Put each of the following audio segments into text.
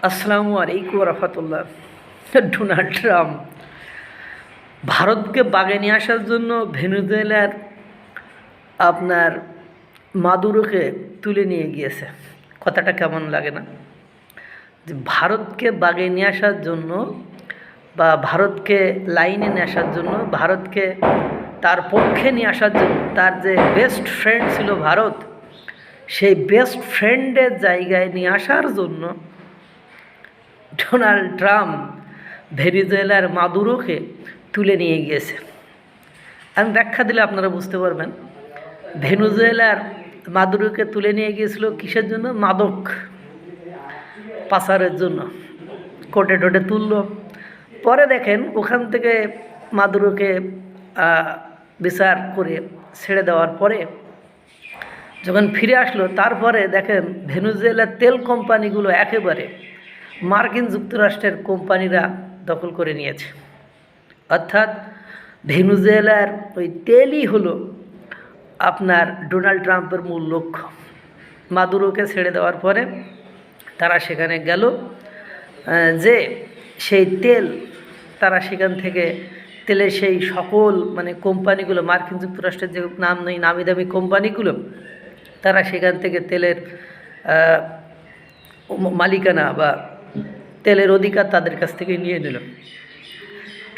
আসসালামু আলাইকুম রহমতুল্লাহ। Donald Trump ভারতকে বাগে নিয়ে আসার জন্য ভেনেজুয়েলার আপনার মাদুরোকে তুলে নিয়ে গিয়েছে। কথাটা কেমন লাগে না? যে ভারতকে বাগে নিয়ে আসার জন্য বা ভারতকে লাইনে নিয়ে আসার জন্য, ভারতকে তার পক্ষে নিয়ে আসার জন্য, তার যে বেস্ট ফ্রেন্ড ছিল ভারত, সেই বেস্ট ফ্রেন্ডের জায়গায় নিয়ে আসার জন্য ডোনাল্ড ট্রাম্প ভেনেজুয়েলার মাদুরোকে তুলে নিয়ে গিয়েছে। আমি ব্যাখ্যা দিলে আপনারা বুঝতে পারবেন। ভেনেজুয়েলার মাদুরোকে তুলে নিয়ে গিয়েছিল কিসের জন্য? মাদক পাচারের জন্য। কোর্টে টোটে তুললো, পরে দেখেন ওখান থেকে মাদুরোকে বিচার করে ছেড়ে দেওয়ার পরে যখন ফিরে আসলো, তারপরে দেখেন ভেনেজুয়েলার তেল কোম্পানিগুলো একেবারে মার্কিন যুক্তরাষ্ট্রের কোম্পানিরা দখল করে নিয়েছে। অর্থাৎ ভেনেজুয়েলার ওই তেলই হলো আপনার ডোনাল্ড ট্রাম্পের মূল লক্ষ্য। মাদুরোকে ছেড়ে দেওয়ার পরে তারা সেখানে গেল, যে সেই তেল তারা সেখান থেকে তেলের সেই সকল কোম্পানিগুলো, মার্কিন যুক্তরাষ্ট্রের যে নামি দামি কোম্পানিগুলো, তারা সেখান থেকে তেলের মালিকানা বা তেলের অধিকার তাদের কাছ থেকে নিয়ে নিল।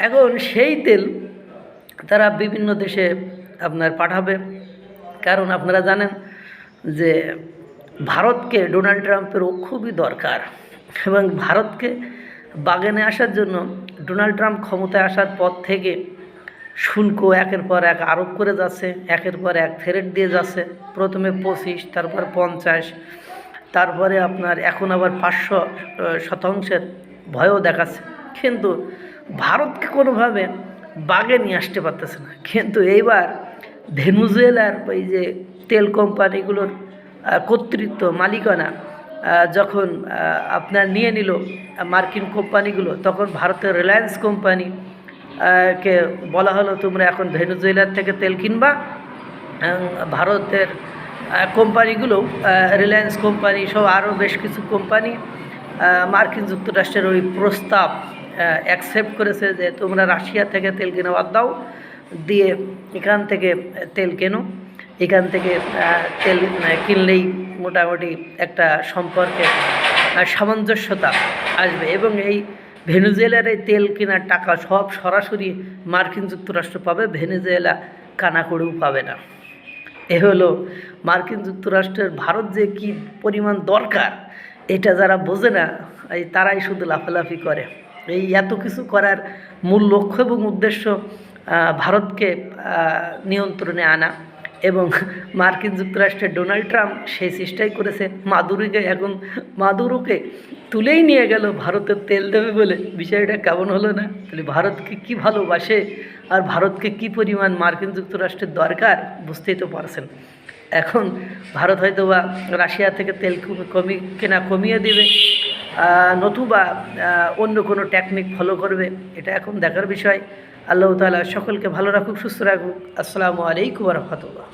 এখন সেই তেল তারা বিভিন্ন দেশে আপনার পাঠাবে। কারণ আপনারা জানেন যে ভারতকে ডোনাল্ড ট্রাম্পের খুবই দরকার, এবং ভারতকে বাগানে আসার জন্য ডোনাল্ড ট্রাম্প ক্ষমতায় আসার পর থেকে শুল্ক একের পর এক আরোপ করে যাচ্ছে, একের পর এক থ্রেট দিয়ে যাচ্ছে। প্রথমে 25, তারপর 50, তারপরে আপনার এখন আবার 500% ভয়ও দেখাচ্ছে। কিন্তু ভারতকে কোনোভাবে বাগে নিয়ে আসতে পারতেছে না। কিন্তু এইবার ভেনেজুয়েলার ওই যে তেল কোম্পানিগুলোর কর্তৃত্ব, মালিকানা যখন আপনার নিয়ে নিল মার্কিন কোম্পানিগুলো, তখন ভারতের রিলায়েন্স কোম্পানি কে বলা হলো তোমরা এখন ভেনেজুয়েলার থেকে তেল কিনবা। ভারতের কোম্পানিগুলো, রিলায়েন্স কোম্পানি সহ আরও বেশ কিছু কোম্পানি মার্কিন যুক্তরাষ্ট্রের ওই প্রস্তাব অ্যাকসেপ্ট করেছে যে তোমরা রাশিয়া থেকে তেল কেনা বাদ দাও, দিয়ে এখান থেকে তেল কেনো। এখান থেকে তেল কিনলেই মোটামুটি একটা সম্পর্কে সামঞ্জস্যতা আসবে, এবং এই ভেনেজুয়েলার এই তেল কেনার টাকা সব সরাসরি মার্কিন যুক্তরাষ্ট্র পাবে, ভেনেজুয়েলা কানা করেও পাবে না। এ হলো মার্কিন যুক্তরাষ্ট্রের ভারত যে কী পরিমাণ দরকার, এটা যারা বোঝে না, এই তারাই শুধু লাফালাফি করে। এই এত কিছু করার মূল লক্ষ্য এবং উদ্দেশ্য ভারতকে নিয়ন্ত্রণে আনা, এবং মার্কিন যুক্তরাষ্ট্রের ডোনাল্ড ট্রাম্প সেই চেষ্টাই করেছে। মাদুরোকে তুলেই নিয়ে গেল ভারতের তেল দেবে বলে। বিষয়টা কেমন হলো না? তাহলে ভারতকে কি ভালোবাসে আর ভারতকে কি পরিমাণ মার্কিন যুক্তরাষ্ট্রের দরকার বুঝতেই তো পারছেন। এখন ভারত হয়তো বা রাশিয়া থেকে তেল কমিয়ে দেবে, নতুবা অন্য কোনো টেকনিক ফলো করবে, এটা এখন দেখার বিষয়। আল্লাহ তাআলা সকলকে ভালো রাখুক, সুস্থ রাখুক। আসসালামু আলাইকুম ওয়া রাহমাতুল্লাহ।